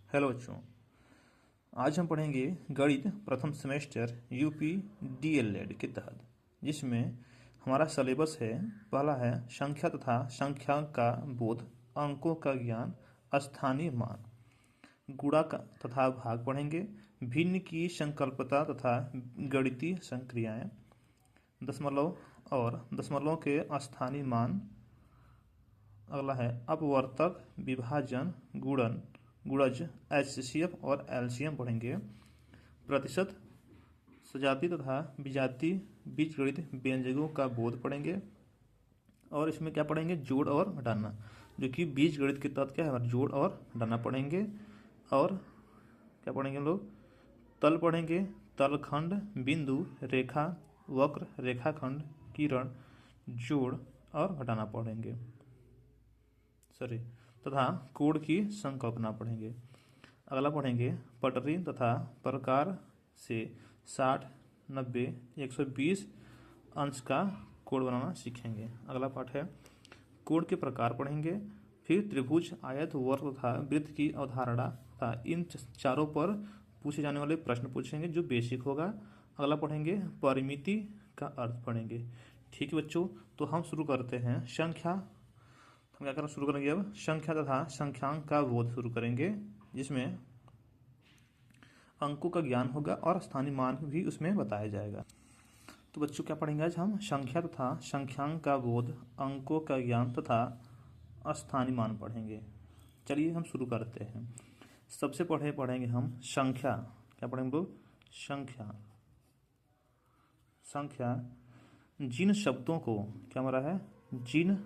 Hello बच्चों, आज हम पढ़ेंगे गणित प्रथम सेमेस्टर यूपी डीएलएड के तहत, जिसमें हमारा सिलेबस है। पहला है संख्या तथा संख्यांक का बोध, अंकों का ज्ञान, स्थानीय मान, गुणा तथा भाग पढ़ेंगे, भिन्न की संकल्पता तथा गणितीय संक्रियाएं, दशमलव और दशमलव के स्थानीय मान। अगला है अपवर्तक, विभाजन, गुणन, गुणज, एचसीएफ और एलसीएम पढ़ेंगे। प्रतिशत, सजाती तथा विजातीय बीजगणित व्यंजकों का बोध पढ़ेंगे। और इसमें क्या पढ़ेंगे? जोड़ और घटाना, जो कि बीजगणित के तहत क्या है, हमारे जोड़ और घटाना पढ़ेंगे। और क्या पढ़ेंगे हम लोग? तल पढ़ेंगे, तलखंड, बिंदु, रेखा, वक्र, रेखाखंड, किरण, जोड़ और घटाना पढ़ेंगे तथा कोण की संकल्पना पढ़ेंगे। अगला पढ़ेंगे पटरी तथा प्रकार से 60, 90, 120 अंश का कोण बनाना सीखेंगे। अगला पाठ है कोण के प्रकार पढ़ेंगे। फिर त्रिभुज, आयत, वर्ग तथा वृत्त की अवधारणा तथा इन चारों पर पूछे जाने वाले प्रश्न पूछेंगे, जो बेसिक होगा। अगला पढ़ेंगे परिमिति का अर्थ पढ़ेंगे। ठीक है बच्चों, तो हम शुरू करते हैं संख्या। हम क्या करना शुरू करेंगे? अब संख्या तथा संख्यांक का बोध शुरू करेंगे, जिसमें अंकों का ज्ञान होगा और स्थानीय मान भी उसमें बताया जाएगा। तो बच्चों क्या पढ़ेंगे आज हम? संख्या तथा संख्यांक का बोध, अंकों का ज्ञान तथा स्थानीय मान पढ़ेंगे। चलिए हम शुरू करते हैं। सबसे पढ़ेंगे हम संख्या। क्या पढ़ेंगे लोग? संख्या। संख्या जिन शब्दों को, क्या हमारा है, जिन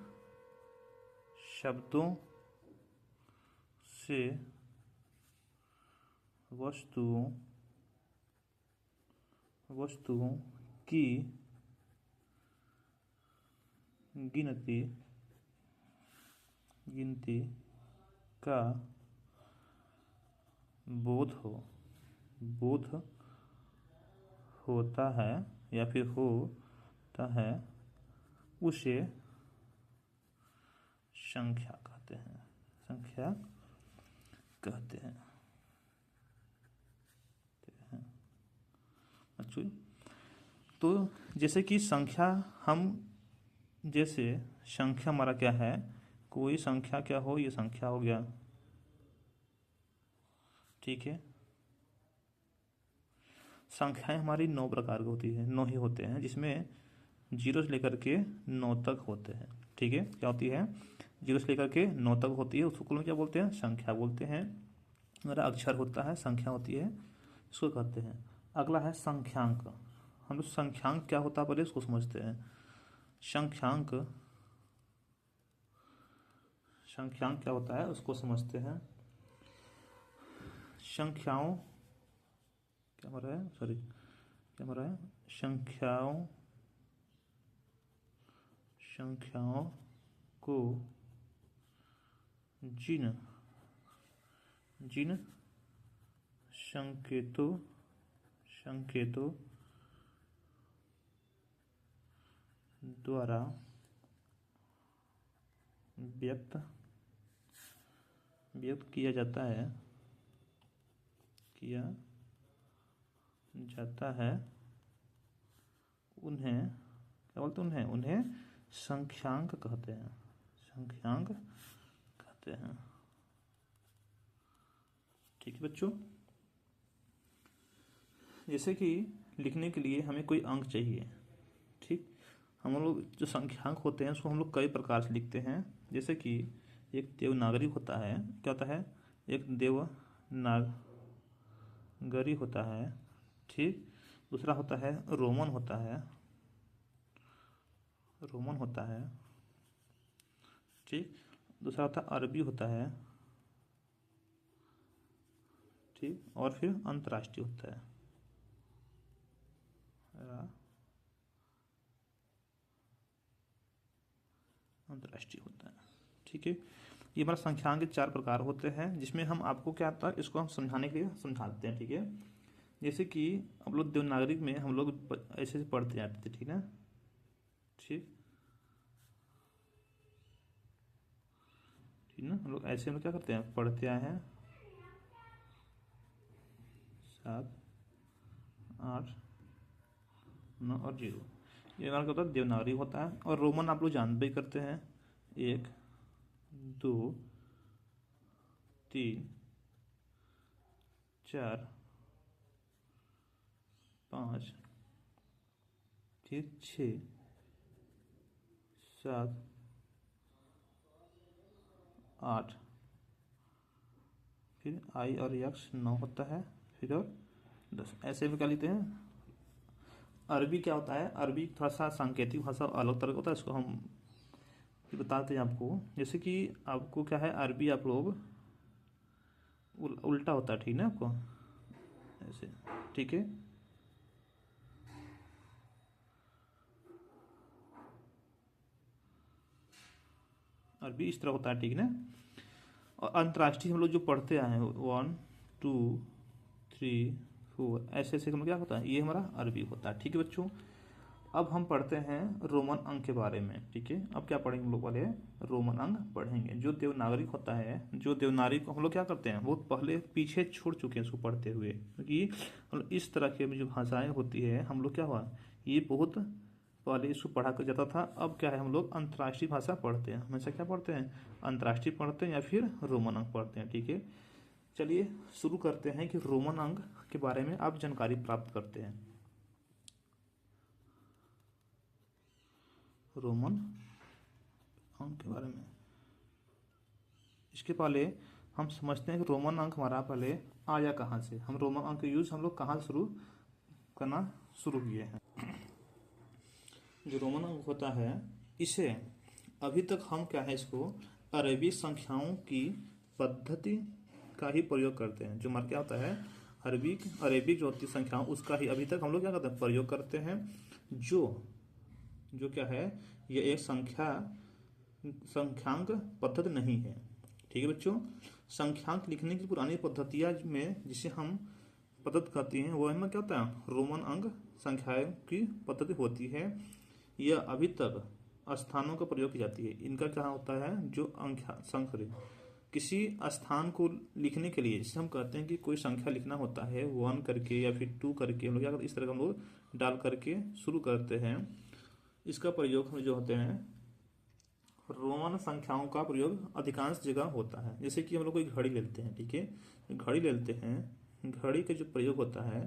शब्दों से वस्तुओं की गिनती का बोध होता है या फिर होता है, उसे संख्या कहते हैं। संख्या कहते हैं। अच्छा, तो जैसे कि संख्या, जैसे संख्या हमारा क्या है, कोई संख्या क्या हो, ये संख्या हो गया। ठीक है, संख्याएं हमारी 9 प्रकार की होती है, 9 ही होते हैं, जिसमें 0 से लेकर के 9 तक होते हैं। ठीक है, क्या होती है? 0 से लेकर के 9 तक होती है, उसको कुल में क्या बोलते हैं? संख्या बोलते हैं। हमारा अक्षर होता है, संख्या होती है, इसको कहते हैं। अगला है संख्यांक। हम लोग संख्यांक क्या होता है पहले इसको समझते हैं। संख्यांक क्या होता है उसको समझते हैं। संख्याओं क्या हमारा है, क्या हमारा है? संख्याओं को जिन संकेतों द्वारा व्यक्त किया जाता है, उन्हें क्या बोलते हैं? उन्हें संख्यांक कहते हैं। संख्यांक कहते हैं। ठीक है बच्चों, जैसे कि लिखने के लिए हमें कोई अंक चाहिए। ठीक, हम लोग जो संख्यांक होते हैं उसको हम लोग कई प्रकार से लिखते हैं। जैसे कि एक देवनागरी होता है, क्या होता है? एक देवनागरी होता है। ठीक, दूसरा होता है रोमन होता है। ठीक, दूसरा होता है अरबी होता है। ठीक, और फिर अंतर्राष्ट्रीय होता है। अंतर्राष्ट्रीय होता है। ठीक है, ये हमारा संख्यांक के 4 प्रकार होते हैं, जिसमें हम आपको क्या आता है इसको हम समझाने के लिए समझाते हैं। ठीक है, जैसे कि हम लोग देवनागरी में हम लोग ऐसे पढ़ते जाते थे। ठीक है, ठीक ना, हम लोग ऐसे में क्या करते हैं, पढ़ते आए हैं। 8, 9 और 0। ये हमारा क्या होता है, देवनागरी होता है। और रोमन आप लोग जानते ही करते हैं, 1, 2, 3, 4, 5, फिर 6, 7, 8, फिर आई और यक्स 9 होता है, फिर और 10। ऐसे भी क्या लिखते हैं। अरबी क्या होता है, अरबी थोड़ा सा सांकेतिक भाषा अलग तरह का होता है, इसको हम बताते हैं आपको। जैसे कि आपको क्या है, अरबी आप लोग उल्टा होता है, ठीक है आपको ऐसे, ठीक है। अरबी इस तरह होता है, ठीक है ना। और अंतर्राष्ट्रीय हम लोग जो पढ़ते आए हैं 1, 2, 3, 4 ऐसे ऐसे हम क्या होता है, ये हमारा अरबी होता है, ठीक है बच्चों। अब हम पढ़ते हैं रोमन अंक के बारे में, ठीक है। अब क्या पढ़ेंगे हम लोग वाले, रोमन अंक पढ़ेंगे। जो देवनागरी होता है, जो देवनागरी को हम लोग क्या करते हैं, बहुत पहले पीछे छोड़ चुके हैं इसको पढ़ते हुए, क्योंकि हम लोग इस तरह की जो भाषाएं होती है, हम लोग क्या हुआ, ये बहुत पहले इसको पढ़ा कर जाता था। अब क्या है, हम लोग अंतर्राष्ट्रीय भाषा पढ़ते हैं, हमेशा क्या पढ़ते हैं, अंतर्राष्ट्रीय पढ़ते हैं या फिर रोमन अंक पढ़ते हैं, ठीक है। चलिए शुरू करते हैं कि रोमन अंक के बारे में आप जानकारी प्राप्त करते हैं। रोमन अंक के बारे में, इसके पहले हम समझते हैं कि रोमन अंक हमारा पहले आया कहाँ से। हम रोमन अंक यूज हम लोग कहाँ शुरू करना शुरू किए हैं। जो रोमन अंक होता है, इसे अभी तक हम क्या है, इसको अरबी संख्याओं की पद्धति का ही प्रयोग करते हैं। जो हमारा क्या होता है, अरेबिक जो होती है संख्याओं, उसका ही अभी तक हम लोग क्या करते हैं, प्रयोग करते हैं। जो क्या है, ये एक संख्यांक पद्धति नहीं है, ठीक है बच्चों। संख्यांक लिखने की पुरानी पद्धतियां में जिसे हम पद्धति कहती हैं, वो हमें क्या होता है, रोमन अंक संख्याओं की पद्धति होती है। यह अभी तक स्थानों का प्रयोग की जाती है। इनका क्या होता है, जो संख्या किसी स्थान को लिखने के लिए, जिसे हम कहते हैं कि कोई संख्या लिखना होता है 1 करके या फिर 2 करके, हम लोग क्या करते, इस तरह का हम लोग डाल करके शुरू करते हैं। इसका प्रयोग हम जो होते हैं, रोमन संख्याओं का प्रयोग अधिकांश जगह होता है। जैसे कि हम लोग कोई घड़ी लेते हैं, ठीक है, घड़ी ले लेते हैं, घड़ी का जो प्रयोग होता है,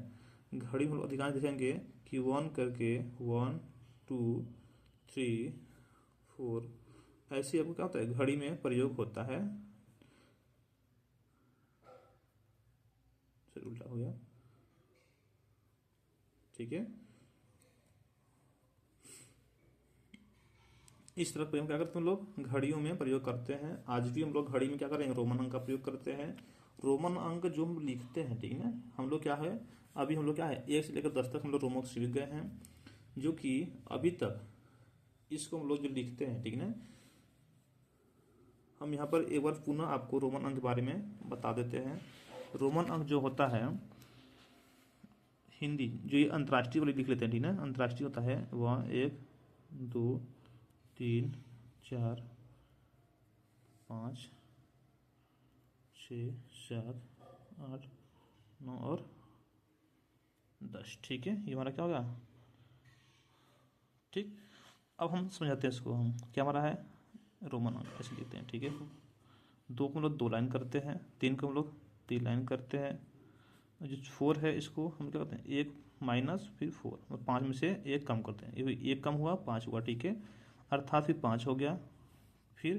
घड़ी में अधिकांश देखेंगे कि 1 करके 1, 2, 3, 4 ऐसे आपको क्या होता है, घड़ी में प्रयोग होता है। चलो उल्टा हो गया, ठीक है। इस तरह प्रयोग क्या करते हैं, हम लोग घड़ियों में प्रयोग करते हैं। आज भी हम लोग घड़ी में क्या करेंगे, रोमन अंक का प्रयोग करते हैं। रोमन अंक जो हम लिखते हैं, ठीक है ना, हम लोग क्या है, अभी हम लोग क्या है, 1 से लेकर 10 तक हम लोग रोमन अंक सीख गए हैं। जो कि अभी तक इसको हम लोग जो लिखते हैं, ठीक है ना, हम यहाँ पर एक बार पुनः आपको रोमन अंक के बारे में बता देते हैं। रोमन अंक जो होता है, हिंदी जो ये अंतर्राष्ट्रीय वाले लिख लेते हैं, ठीक है ना, अंतर्राष्ट्रीय होता है वह 1, 2, 3, 4, 5, 6, 7, 8, 9 और 10, ठीक है। ये हमारा क्या होगा, ठीक। अब हम समझाते हैं इसको, हम क्या हमारा है, रोमन अंक ऐसे लिखते हैं, ठीक है। 2 को हम लोग 2 लाइन करते हैं, 3 को हम लोग 3 लाइन करते हैं। जो 4 है, इसको हम क्या करते हैं, 1 माइनस फिर 4, और 5 में से 1 कम करते हैं। ये 1 कम हुआ, 5 हुआ, ठीक है। अर्थात फिर 5 हो गया, फिर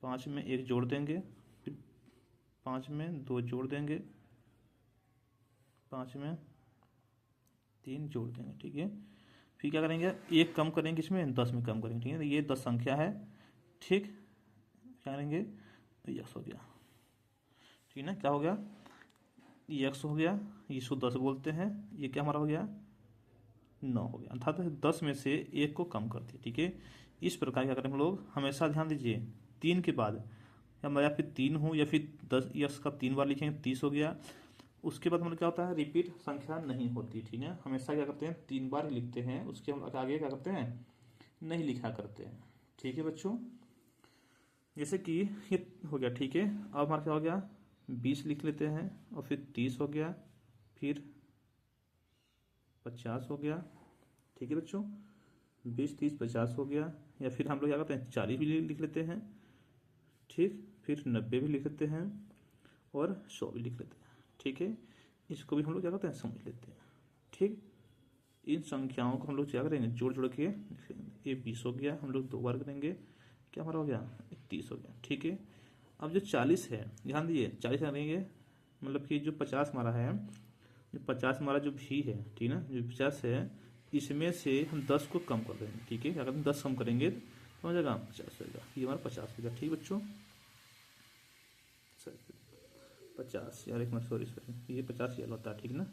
5 में 1 जोड़ देंगे, फिर 5 में 2 जोड़ देंगे, 5 में 3 जोड़ देंगे, ठीक है। फिर क्या करेंगे, 1 कम करेंगे, इसमें 10 में कम करेंगे, ठीक है। तो ये 10 संख्या है, ठीक। क्या करेंगे, यक्स हो गया, ठीक है ना। क्या हो गया, यक्स हो गया, इसको 10 बोलते हैं। ये क्या हमारा हो गया, 9 हो गया, अर्थात 10 में से 1 को कम कर दिया, ठीक है। इस प्रकार क्या करें हम लोग, हमेशा ध्यान दीजिए, 3 के बाद या फिर 3 हो या फिर 10 यक्स का 3 बार लिखेंगे, 30 हो गया। उसके बाद हम क्या होता है, रिपीट संख्या नहीं होती, ठीक है। हमेशा क्या करते हैं, 3 बार ही लिखते हैं, उसके हम आगे क्या करते हैं, नहीं लिखा करते हैं, ठीक है बच्चों। जैसे कि ये हो गया, ठीक है। अब हमारा क्या हो गया, 20 लिख लेते हैं, और फिर 30 हो गया, फिर 50 हो गया, ठीक है बच्चों। 20 30 50 हो गया, या फिर हम लोग क्या करते हैं 40 भी लिख लेते हैं, ठीक। फिर 90 भी लिख लेते हैं और 100 भी लिख लेते हैं, ठीक है। इसको भी हम लोग क्या करते हैं समझ लेते हैं, ठीक। इन संख्याओं को हम लोग क्या करेंगे जोड़ जोड़ के लिख लेंगे। ये 20 हो गया, हम लोग 2 बार करेंगे, क्या हमारा हो गया 30 हो गया, ठीक है। अब जो 40 है, ध्यान दीजिए 40 करेंगे, मतलब कि जो 50 हमारा है, जो 50 हमारा जो भी है, ठीक है ना, जो 50 है इसमें से हम 10 को कम कर देंगे, ठीक है। अगर हम 10 कम करेंगे तो हो जाएगा 50 होगा, ये हमारा 50 होगा, ठीक बच्चों। 50 यार, एक मिनट, सॉरी सॉरी, ये 50 एल होता है, ठीक ना,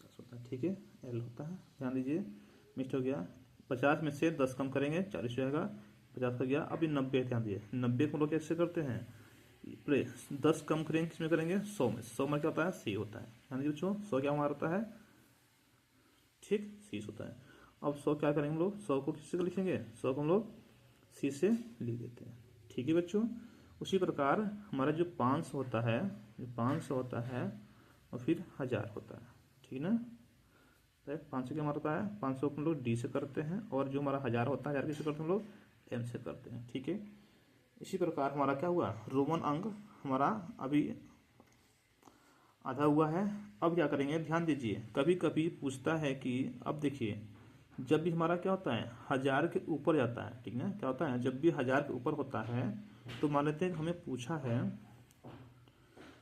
50 होता है, ठीक है, एल होता है, ध्यान दीजिए, मिस्ट हो गया। 50 में से 10 कम करेंगे 40 जाएगा, 50 का गया। अब ये 90, ध्यान दीजिए 90 को लोग कैसे करते हैं, 10 कम करेंगे किसमें करेंगे 100 में, 100 में क्या होता है सी होता है, ध्यान दीजिए बच्चों, 100 क्या हमारा होता है, ठीक, सी होता है। अब 100 क्या करेंगे हम लोग, 100 को किससे लिखेंगे, 100 को हम लोग सी से लिख देते हैं, ठीक है बच्चों। उसी प्रकार हमारा जो 500 होता है, जो 500 होता है और फिर 1000 होता है, ठीक ना। तो 500 क्या हमारा होता है, 500 को हम लोग डी से करते हैं, और जो हमारा 1000 होता है 1000 किससे करते हैं हम लोग एम से करते हैं, ठीक है। इसी प्रकार हमारा क्या हुआ, रोमन अंक हमारा अभी आधा हुआ है। अब क्या करेंगे, ध्यान दीजिए, कभी कभी पूछता है कि, अब देखिए जब भी हमारा क्या होता है 1000 के ऊपर जाता है, ठीक ना, क्या होता है जब भी 1000 के ऊपर होता है, तो मान लेते हैं हमें पूछा है,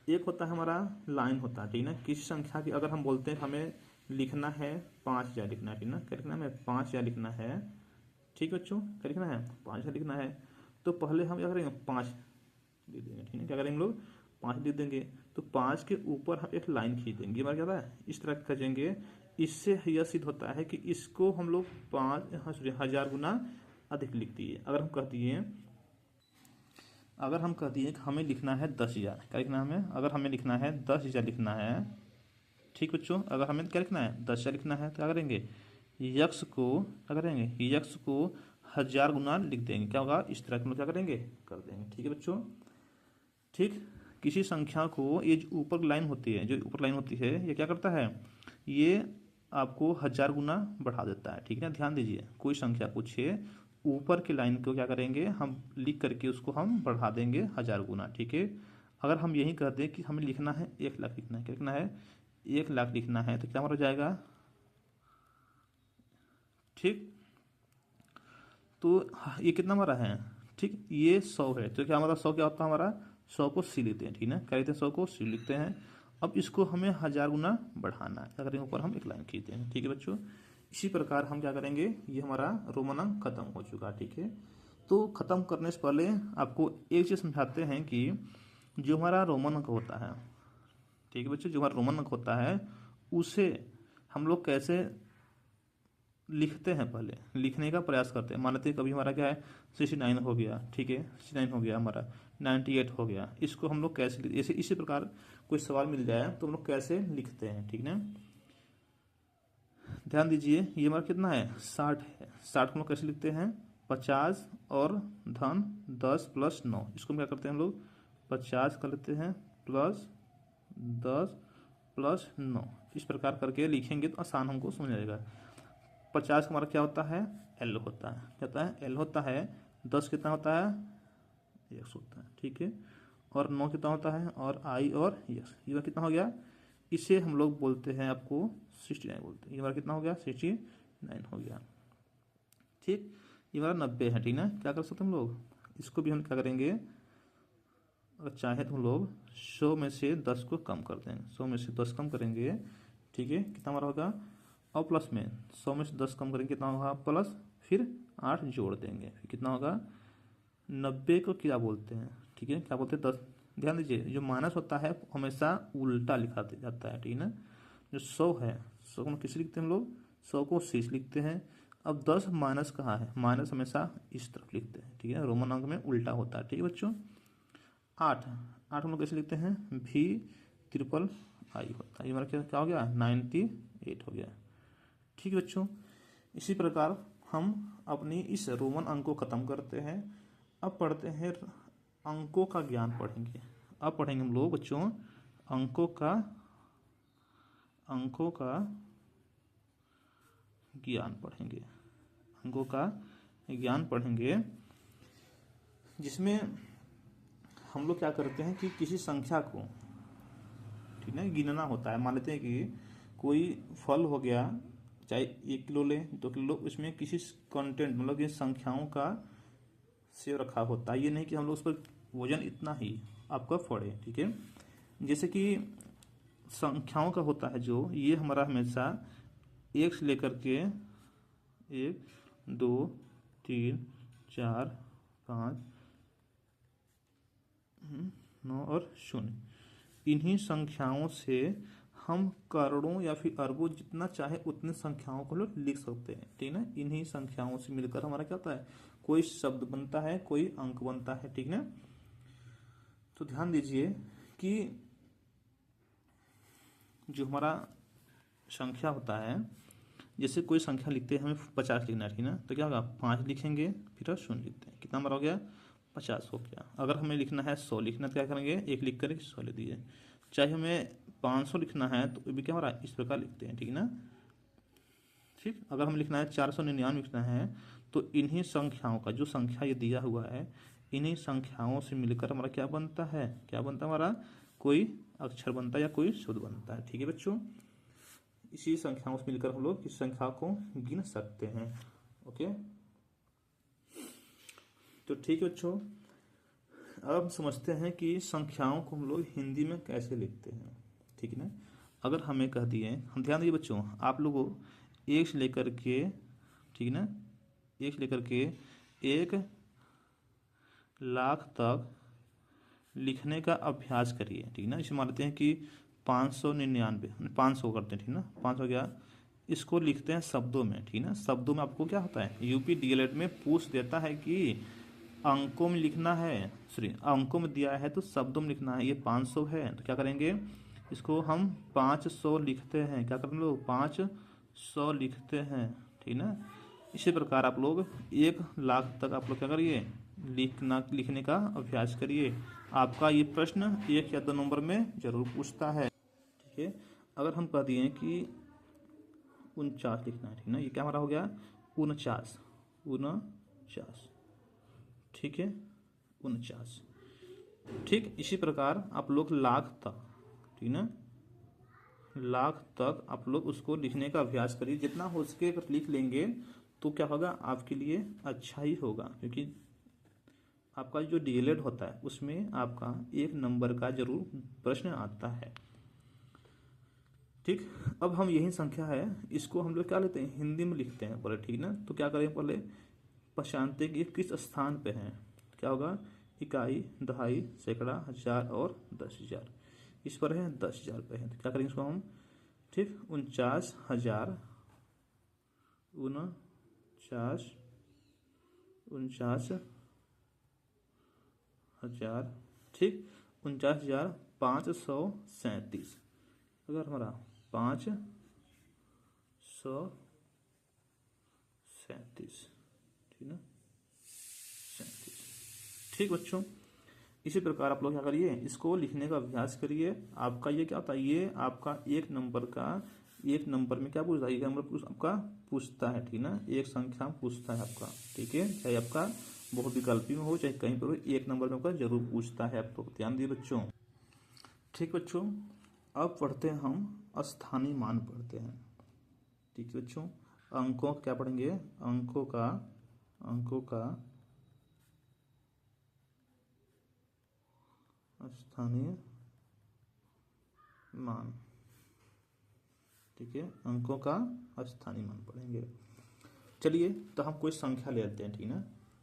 एक होता है हमारा लाइन होता है, ठीक ना, किसी संख्या की अगर हम बोलते हैं हमें लिखना है 5000 लिखना है, ठीक ना, क्या लिखना है, हमें 5000 लिखना है, ठीक बच्चों, क्या लिखना है 5000 लिखना है। तो पहले हम क्या करेंगे 5 लिख देंगे, ठीक है, क्या करेंगे हम लोग 5 लिख देंगे। तो 5 के ऊपर हम एक लाइन खींच देंगे, हमारा क्या होता है इस तरह खींचेंगे। इससे यह सिद्ध होता है कि इसको हम लोग 1000 गुना अधिक लिख दिए। अगर हम कह दिए कि हमें लिखना है 10,000, क्या लिखना है हमें, अगर हमें लिखना है 10,000 लिखना है, ठीक बच्चों, अगर हमें क्या लिखना है 10,000 लिखना है, तो क्या करेंगे यक्स को, क्या करेंगे यक्स को 1000 गुना लिख देंगे, क्या होगा इस तरह के हम लोग क्या करेंगे कर देंगे, ठीक है बच्चों, ठीक। किसी संख्या को ये जो ऊपर लाइन होती है, जो ऊपर लाइन होती है, ये क्या करता है, ये आपको 1000 गुना बढ़ा देता है, ठीक है। ध्यान दीजिए, कोई संख्या पूछे, ऊपर की लाइन को क्या करेंगे हम लिख करके उसको हम बढ़ा देंगे 1000 गुना, ठीक है। अगर हम यही कह दें कि हमें लिखना है 1,00,000 लिखना है, क्या लिखना है 1,00,000 लिखना है, तो क्या हमारा जाएगा, ठीक। तो ये कितना हमारा है, ठीक, ये 100 है, तो क्या हमारा 100 क्या होता है हमारा, 100 को सी लेते हैं, ठीक ना, क्या लिखते हैं 100 को सी लिखते हैं। अब इसको हमें 1000 गुना बढ़ाना है, क्या करेंगे ऊपर हम एक लाइन खींचते हैं, ठीक है बच्चों। इसी प्रकार हम क्या करेंगे, ये हमारा रोमन अंक खत्म हो चुका, ठीक है। तो खत्म करने से पहले आपको एक चीज़ समझाते हैं कि जो हमारा रोमन अंक होता है, ठीक है बच्चों, जो हमारा रोमन अंक होता है उसे हम लोग कैसे लिखते हैं, पहले लिखने का प्रयास करते हैं। मान लेते हैं कभी हमारा क्या है 69 हो गया, ठीक है, 69 हो गया हमारा, 98 हो गया, इसको हम लोग कैसे ऐसे इसी प्रकार कोई सवाल मिल जाए तो हम लोग कैसे लिखते हैं, ठीक ना। ध्यान दीजिए, ये हमारा कितना है 60 है, 60 को हम लोग कैसे लिखते हैं 50 और धन 10 प्लस 9, इसको हम क्या करते हैं हम लोग 50 कर लेते हैं प्लस 10 प्लस 9, इस प्रकार करके लिखेंगे तो आसान हमको समझ आएगा। 50 हमारा क्या होता है एल होता है, क्या होता है एल होता है। 10 कितना होता है एक्स होता है, ठीक है, और 9 कितना होता है और आई और यस, ये कितना हो गया, इसे हम लोग बोलते हैं आपको 69 बोलते हैं, ये हमारा कितना हो गया 69 हो गया, ठीक। ये हमारा 90 है, ठीक ना, क्या कर सकते हैं हम लोग, इसको भी हम क्या करेंगे, अगर चाहे तो हम लोग 100 में से 10 को कम कर देंगे, 100 में से 10 कम करेंगे, ठीक है, कितना हमारा होगा, और प्लस में 100 में से 10 कम करेंगे कितना होगा प्लस, फिर 8 जोड़ देंगे, फिर कितना होगा 90 को क्या बोलते हैं, ठीक है, क्या बोलते हैं 10। ध्यान दीजिए, जो माइनस होता है हमेशा उल्टा लिखा जाता है, ठीक है ना। जो 100 है, 100 को किसे लिखते हैं हम लोग, 100 को शीश लिखते हैं। अब 10 माइनस कहाँ है, माइनस हमेशा इस तरफ लिखते हैं, ठीक है, रोमन अंक में उल्टा होता है, ठीक है बच्चों। 8 हम लोग कैसे लिखते हैं भी ट्रिपल आई होता है, ये हमारा क्या हो गया 98 हो गया, ठीक है बच्चों। इसी प्रकार हम अपनी इस रोमन अंक को खत्म करते हैं। अब पढ़ते हैं अंकों का ज्ञान पढ़ेंगे। अब पढ़ेंगे हम लोग बच्चों अंकों का ज्ञान पढ़ेंगे, अंकों का ज्ञान पढ़ेंगे, जिसमें हम लोग क्या करते हैं कि किसी संख्या को, ठीक है, गिनना होता है। मान लेते हैं कि कोई फल हो गया, चाहे 1 किलो ले 2 किलो, उसमें किसी कंटेंट मतलब कि संख्याओं का सेव रखा होता है। ये नहीं कि हम लोग उस पर वजन इतना ही आपका पड़े, ठीक है। जैसे कि संख्याओं का होता है जो, ये हमारा हमेशा 1 से लेकर के 1 2 3 4 5 9 और 0, इन्हीं संख्याओं से हम करोड़ों या फिर अरबों जितना चाहे उतने संख्याओं को लोग लिख सकते हैं, ठीक ना। इन्हीं संख्याओं से मिलकर हमारा क्या होता है, कोई शब्द बनता है, कोई अंक बनता है, ठीक ना। तो ध्यान दीजिए कि जो हमारा संख्या होता है, जैसे कोई संख्या लिखते हैं, हमें 50 लिखना है, ठीक ना। तो क्या होगा, 5 लिखेंगे फिर 0 लिखते हैं, कितना हमारा हो गया, 50 हो गया। अगर हमें लिखना है 100 लिखना, तो क्या करेंगे, 1 लिख कर 100 ले दीजिए। चाहे हमें 500 लिखना है तो भी क्या हो रहा है, इस प्रकार लिखते हैं, ठीक ना। ठीक, अगर हमें लिखना है 499 लिखना है, तो इन्हीं संख्याओं का जो संख्या ये दिया हुआ है, इन्हीं संख्याओं से मिलकर हमारा क्या बनता है, क्या बनता है हमारा, कोई अक्षर बनता है या कोई शब्द बनता है, ठीक है बच्चों। इसी संख्याओं से मिलकर हम लोग इस संख्या को गिन सकते हैं। ओके, तो ठीक है बच्चों, अब हम समझते हैं कि संख्याओं को हम लोग हिंदी में कैसे लिखते हैं, ठीक है ना। अगर हमें कह दिए, हम ध्यान दीजिए बच्चों, आप लोगों 1 से लेकर के, ठीक है ना, 1 से लेकर के 1 लाख तक लिखने का अभ्यास करिए, ठीक है ना। इसे मानते हैं कि 599 500 करते हैं, ठीक ना, 500 गया, इसको लिखते हैं शब्दों में, ठीक ना। शब्दों में आपको क्या होता है, यूपी डीएलएड में पूछ देता है कि अंकों में लिखना है, सॉरी अंकों में दिया है तो शब्दों में लिखना है। ये 500 है तो क्या करेंगे, इसको हम 500 लिखते हैं, क्या करेंगे लोग, 500 लिखते हैं, ठीक ना। इसी प्रकार आप लोग 1 लाख तक आप लोग क्या करिए, लिखने का अभ्यास करिए। आपका ये प्रश्न 1 या 2 नंबर में जरूर पूछता है, ठीक है। अगर हम कह दिए कि 49 लिखना है, ठीक ना, ये क्या हमारा हो गया, 49 49, ठीक है, 49। ठीक इसी प्रकार आप लोग लाख तक, ठीक ना, लाख तक आप लोग उसको लिखने का अभ्यास करिए। जितना हो सके अगर लिख लेंगे तो क्या होगा, आपके लिए अच्छा ही होगा, क्योंकि आपका जो डीएलएड होता है उसमें आपका 1 नंबर का जरूर प्रश्न आता है। ठीक, अब हम यही संख्या है, इसको हम लोग क्या लेते हैं, हिंदी में लिखते हैं पहले, ठीक ना। तो क्या करें, पहले पहचानते कि किस स्थान पे है, क्या होगा, इकाई, दहाई, सैकड़ा, हजार और 10,000। इस पर है 10,000 पे है, तो क्या करेंगे इसको हम, ठीक, 49,000 49 49,000, ठीक, 49,537। अगर हमारा 537, ठीक ना, 37, ठीक बच्चों। इसी प्रकार आप लोग क्या करिए, इसको लिखने का अभ्यास करिए। आपका ये क्या होता है, ये आपका 1 नंबर का, 1 नंबर में क्या पूछता है, 1 नंबर आपका पूछता है, ठीक ना, एक संख्या पूछता है आपका, ठीक है, चाहे आपका बहुविकल्पी में हो चाहे कहीं पर हो, 1 नंबर में आपका जरूर पूछता है। आप लोग ध्यान दिए बच्चों। ठीक बच्चों, अब पढ़ते हैं हम स्थानीय मान पढ़ते हैं, ठीक है बच्चों। अंकों क्या पढ़ेंगे, अंकों का स्थानीय मान, ठीक है, अंकों का स्थानीय मान पढ़ेंगे। चलिए, तो हम कोई संख्या ले लेते हैं, ठीक ना।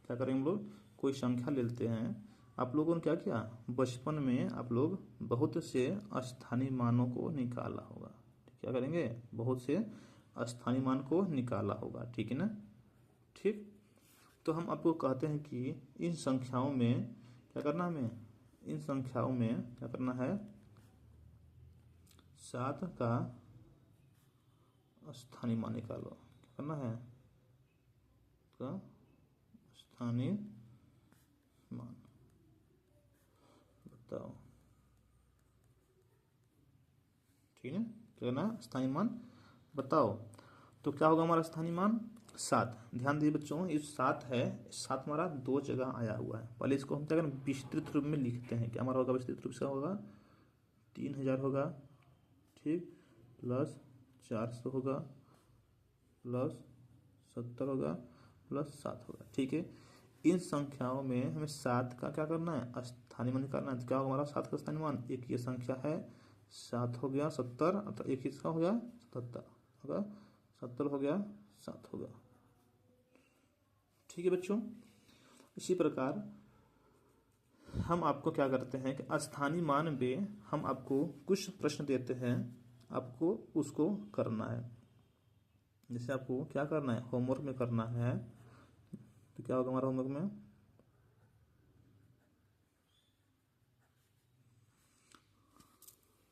क्या करेंगे हम लोग, कोई संख्या ले लेते हैं। आप लोगों ने क्या किया, बचपन में आप लोग बहुत से स्थानीय मानों को निकाला होगा, क्या करेंगे, बहुत से स्थानीय मान को निकाला होगा, ठीक है ना। ठीक, तो हम आपको कहते हैं कि इन संख्याओं में क्या करना, हमें इन संख्याओं में क्या करना है, 7 का स्थानीय मान निकालो। क्या करना है, का स्थानीय मान बताओ, ठीक है, क्या करना, स्थानीय मान बताओ। तो क्या होगा हमारा स्थानीय मान 7। ध्यान दीजिए बच्चों, ये 7 है, 7 हमारा 2 जगह आया हुआ है। पहले इसको हम क्या करें, विस्तृत रूप में लिखते हैं। क्या हमारा होगा विस्तृत रूप से होगा 3000 होगा, ठीक, प्लस 400 होगा, प्लस 70 होगा, प्लस 7 होगा, ठीक है। इन संख्याओं में हमें 7 का क्या करना है, स्थानीय मान निकालना है। तो क्या होगा हमारा 7 का स्थानीय मान, एक ये संख्या है 7 हो गया 70, अर्थात एक इसका हो गया 77 होगा, 70 हो गया 7 होगा, ठीक है बच्चों। इसी प्रकार हम आपको क्या करते हैं कि स्थानीय मान में हम आपको कुछ प्रश्न देते हैं, आपको उसको करना है। जैसे आपको क्या करना है, होमवर्क में करना है। तो क्या होगा हमारा होमवर्क में,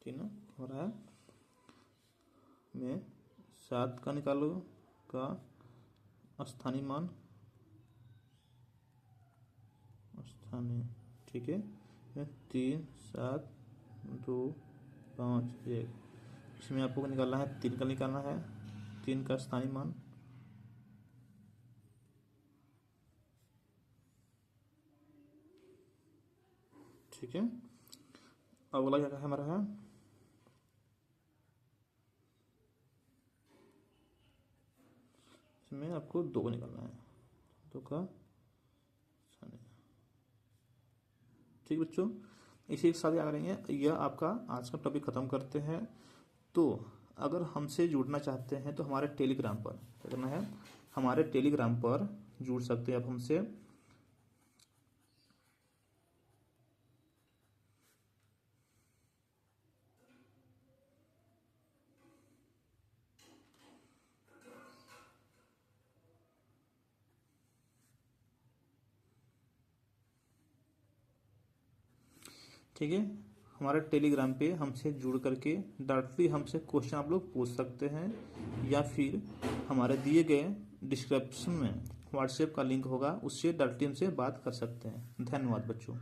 ठीक ना, हो रहा है में 7 का निकालो का स्थानीय मान, स्थानीय, ठीक है, 3 7 2 5 1। इसमें आपको निकालना है 3 का निकालना है, 3 का स्थानीय मान, ठीक है। अगला क्या है हमारा है, इसमें आपको 2 का निकालना है, 2 का, ठीक बच्चों। इसी के साथ क्या करेंगे, यह आपका आज का टॉपिक खत्म करते हैं। तो अगर हमसे जुड़ना चाहते हैं तो हमारे टेलीग्राम पर क्या करना है, हमारे टेलीग्राम पर जुड़ सकते हैं आप हमसे। ठीक है, हमारे टेलीग्राम पे हमसे जुड़ करके डायरेक्टली हमसे क्वेश्चन आप लोग पूछ सकते हैं, या फिर हमारे दिए गए डिस्क्रिप्शन में व्हाट्सएप का लिंक होगा, उससे डायरेक्टली हमसे बात कर सकते हैं। धन्यवाद बच्चों।